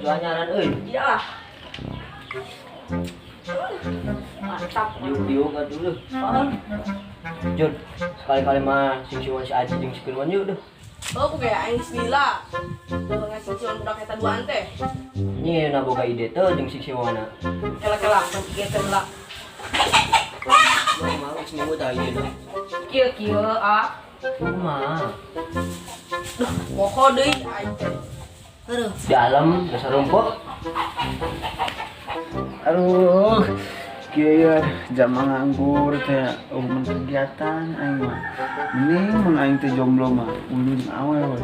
anyaran euy. Iyalah. Mantap. Diuk atuh deh. Jod, sekali-kali mah sing siwan si Aji jeung si Firman yuk deh. Oh, aku kayak aing lila. Udah ngasih cion budak eta duaan teh. Nyi na boga ide teh jeung si siwana. Kelak-kelak pikiran lah. Mau mau seminggu tah ide deh. Kieu ah. Kumaha? Duh, pokok deui aing teh. Aduh, Dalam dasar rumput. Aduh, kieu jam nganggur teh mun kegiatan aing mah. Mending mun aing teh jomblo mah ulun awewe.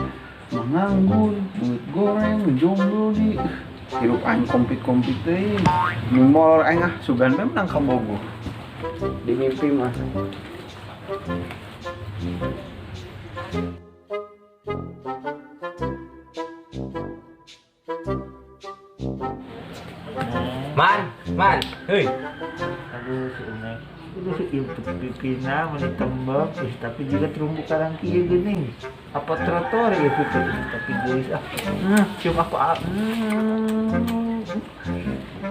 Mah nganggur, duit goreng, jomblo di hirup aing komplit-komplit teuing. Nu molor aing ah sugan bae menang ka Bogor. Di mimpi mah. Man, hei. Aduh, si Unek. Aduh, itu pipina menit tembak, tapi juga terumbu karang kieu geuning. Apa trotoar ya puter, tapi guys cium aku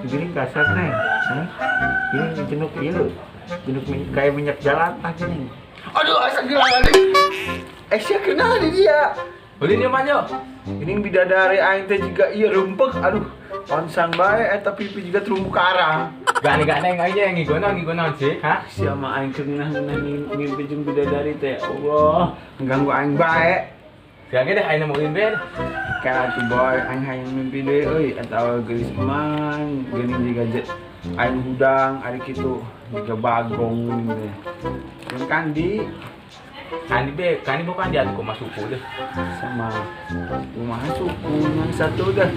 gini kasar neng. Ini jenuk ieu. Jenuk kayak minyak jalatah gini. Aduh, asa gila nih. Sia kenal di dia. Ulin dia manjo. Ini bidadari aing teh juga ieu rempeg. Aduh, konsan bae eta pipi juga terumbu karang. Gane-gane aja yang ngigona sih, ha? Siapa aing keunah mimpi jeung bidadari teh. Allah, mengganggu aing bae. Siage deh ayeuna mau ulin be. Kayak atuh boy, aing hayang mimpi deui euy atawa geulis eman, geuning jiga aing hudang ari kitu, jiga bagong teh. Jeung kandi Kandi bukan dia tuh suku deh. sama kumaha suku yang satu dah.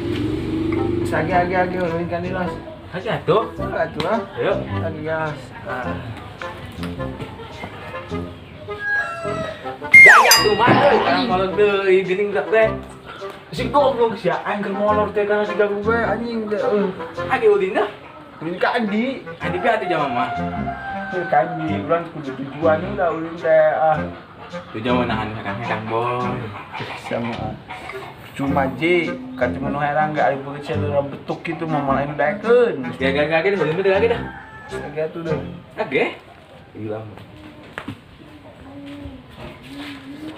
Sage-age ulin kandi los. Aja tuh. Atuh ah. Ayo. Alias. Gaya tuh man euy, karang kolot deui geuning budak teh. Si goblok sia aing keur molor teh kana diganggu bae anjing teh. Age ulin dah. Ulin ka Andi. Andi be atuh jama mah. Kandi urang kudu tujuan udah ulin teh Tuh jama nahan herang boy. sama cuma kata menu herang gak ada boleh celera betuk gitu mama lain daekeun. Gage deh ulin be gage dah. Gak tuh deh. Age. Hilang.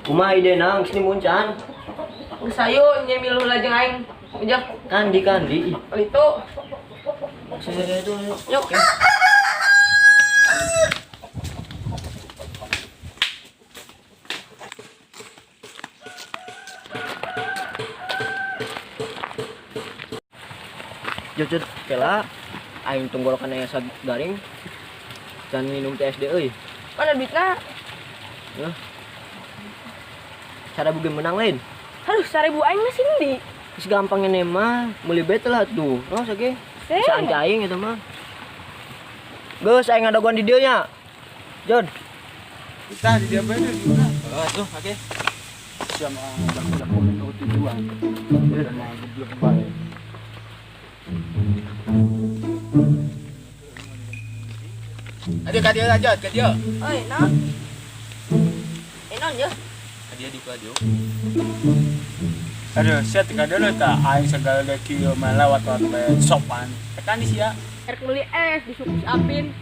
Kumaha ide nang sini muncan. geus sayo nya miluh lajeng aing. Ujak Kandi. itu. Saya itu Yuk. Jod kela aing tenggorokan aya garing. Can minum TSD euy. Mana duitna? Ya. Cara buge menang lain. Aduh, 1000 aing mah sini di. Geus gampangnya nema, meuli bete lah tuh. Oh sage. Saan aing eta mah. Geus aing ngadogon di dieu nya. Jod. Kita di dia bae deh. Oh, tuh, oke. Sama dak tujuan. Sama goblok bae. Adio ka dia lanjut ke dia. Oi, nah. Enon ya. Dia di adio. Aduh, saya tinggal dulu tak aing segala kieu mah lewat sopan. Tekan di sia. Erek meuli es disukus apin.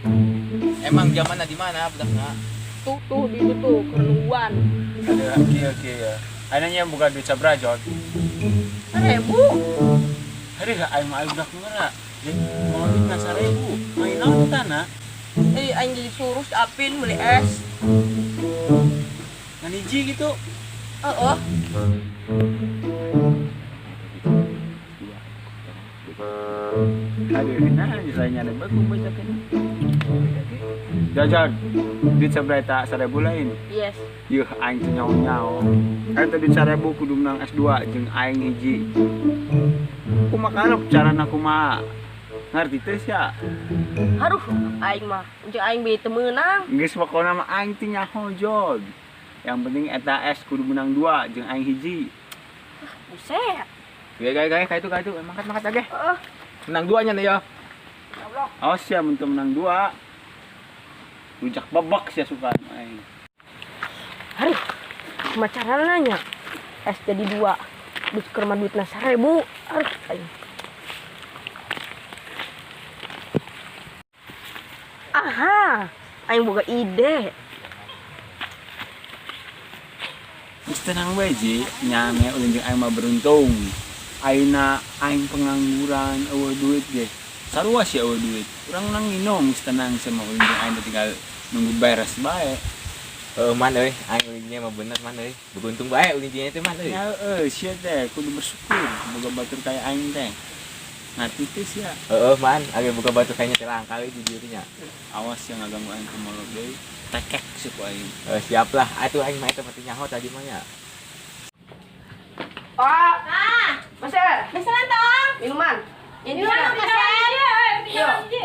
Emang zamanna di mana budakna? Tuh di itu tuh keluan. Aduh, kieu. Ayeuna buka duit sabrajot. 1000. Hari aing mah budak ngera. Jadi mau duit 1000. Main naon tanah? Aing jadi suruh apin meuli es. Ngan hiji gitu. Heeh. Aduh, nah lainnya ada bagus baca kan. Jajan, duit seberapa 1000 lain. Yes. Yuh, aing teh nyawa. Eta duit 1000 kudu menang S2 jeung aing hiji. Kumaha karep carana kumaha? Ngarti teh sia. Haruh, aing mah jeung aing be teu meunang. Geus pokona mah aing teh nyaho jog. Yang penting eta S kudu menang 2 jeung aing hiji. Buset. Gaya ka itu mangkat aja. Heeh. Menang duanya nih ya. Goblok. Oh sia mun teu menang 2. Rujak babak sia sukan aing. Haruh. Kumaha carana nya? Es jadi 2. Duit keur mah duitna 1000. Aduh, aing. Kumaha? Aing boga ide. Tenang wae nyame ulin jeung aing mah beruntung. Aina aing pengangguran eueuh duit ge. Sarua sih eueuh duit. Urang nang nginom geus tenang sama ulin jeung aing tinggal nunggu beres bae. Man euy, aing ulinnya mah bener man euy. Beruntung bae ulinnya teh man euy. Ya sia teh kudu bersyukur boga batur kaya aing teh. Ngati teh sia. Man, age buka batu kayaknya teh langka euy di dieu teh nya. Awas yang ngaganggu aing ke molot deui. Tekek sih ku aing. Siap lah, atuh aing mah eta mah teh nyaho tadi mah nya. Pak. Maser. Misalnya tong. Minuman. Ini mana Mas?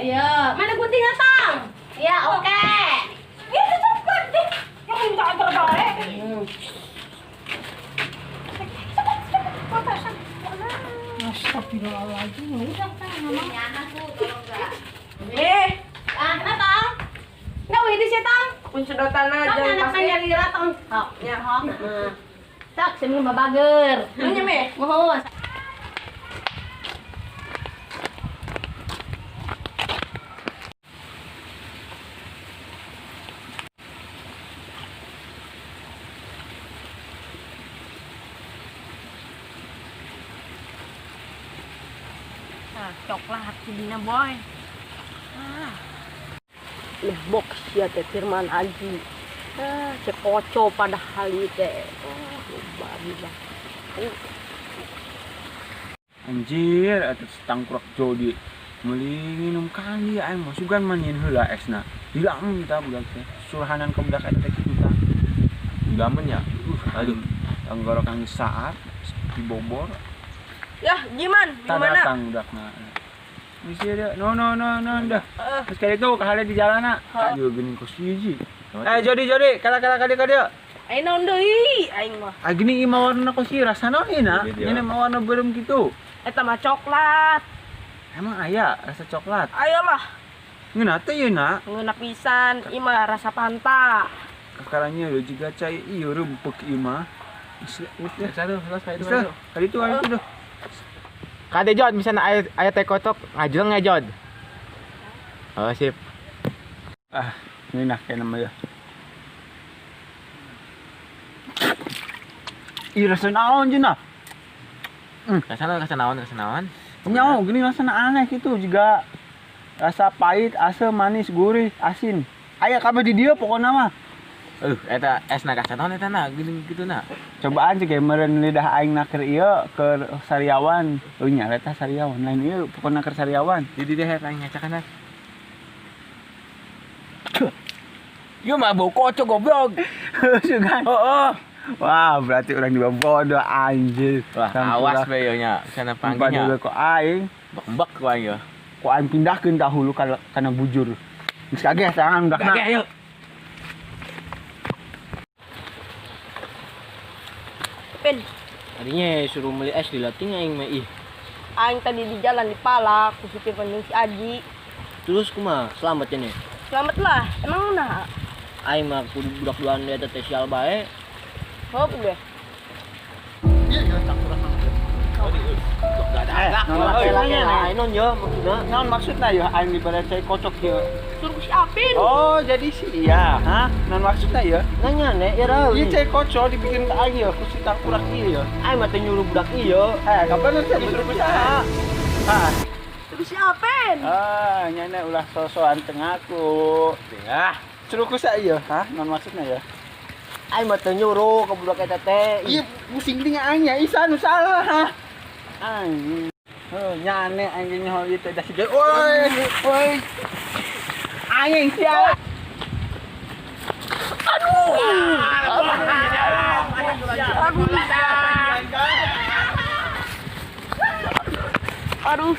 Iya. Mana guntingnya tong? Iya, oke. Itu cepet deh. Yang minta antar bae. Astagfirullahaladzim. Udah kan namanya anakku tolong enggak. Kenapa tong? Enggak wih di sih tong. Pun sedotan aja. Tong anak saya lira tong. Oh, nyahok. Tak sini mah bager. Nanya me. Mohon. Coklat dina boy. Lebok sia teh Firman Haji. Cekoco padahal ieu teh. Babi lah. Anjir atuh tangkurak jodi. Meuli nginum kali aing mah sugan mah nyin heula esna. Dilamun kita budak teh. Surhanan ke budak eta teh kitu tah. Gamen ya. Aduh, Tenggorokan saat di Bogor. Yah, Jiman, Tak gimana? datang budakna. Misi dia. No dah. Terus kali itu kahale di jalan nak. Aduh geuning ku siji. Jodi, kala dia. Aing naon deui aing mah. Gini ima warna ku si rasa naon ieu na? Gitu ya. Ini mah warna beureum kitu. Eta mah coklat. Emang aya rasa coklat. Ayolah, Ngeuna teh ieu na. ngeuna pisan ieu mah rasa Fanta. Kakaranya lu juga cai ieu rempuk ieu mah. satu selesai itu. Kali itu dah. Kade Jod, misalnya aya teh kotok ngajul ngajod. Oh, sip. Ini nah kayak namanya. Ih rasa naon cenah. Kasanaon. Nyaho gini rasana aneh gitu juga. Rasa pahit, asam, manis, gurih, asin. Aya kabeh di dieu pokona mah. Eta esna kasanaon eta na, geuning kituna. Cobaan juga meureun lidah aing na keur ieu ke Sariawan. Nya eta Sariawan. Lain ieu pokona keur Sariawan. Di dieu aing ngacakan. Ieu mah bau kocok goblok. Sugan. Heeh. Wah, berarti orang di bodoh anjir. Wah, awas bae ieu nya, sana panggilnya. Padahal kok aing, Bek ku aing ieu. kok aing pindahkeun dahulu kana bujur. Geus kageh sangan udahna. Oke, ayo. Pen, Tadinya suruh beli es di Lating aing mah ih. aing tadi di jalan di Palak, ku supir panjang si Aji. Terus kumaha? Selamat ya nih. Selamat lah, emang nah. Aing mah kudu budak duaan dia teh sial bae. Hop deh. Non ya maksudna. Naon maksudna ya aing dibere cai kocok ieu? Suruh ku si Apin. Oh, jadi sih iya, hah? Naon maksudna ya? Nanya nek ya rawi. Ieu cai kocok dibikin ke aing ya, ku si tangkurak ieu ya. Aing mah teh nyuruh budak ieu. Kapan teh bener kusaha? Suruh si Apin. Nyana ulah sosokan teu ngaku. Suruh kusaha ieu, hah? Naon maksudna ya? Aing mah teh nyuruh ke budak eta teh. Iya, pusing ting aing nya, isa nu salah, hah? Aing. Nyane aing nyaho ieu teh da sige. Oi. Aing sia. Aduh.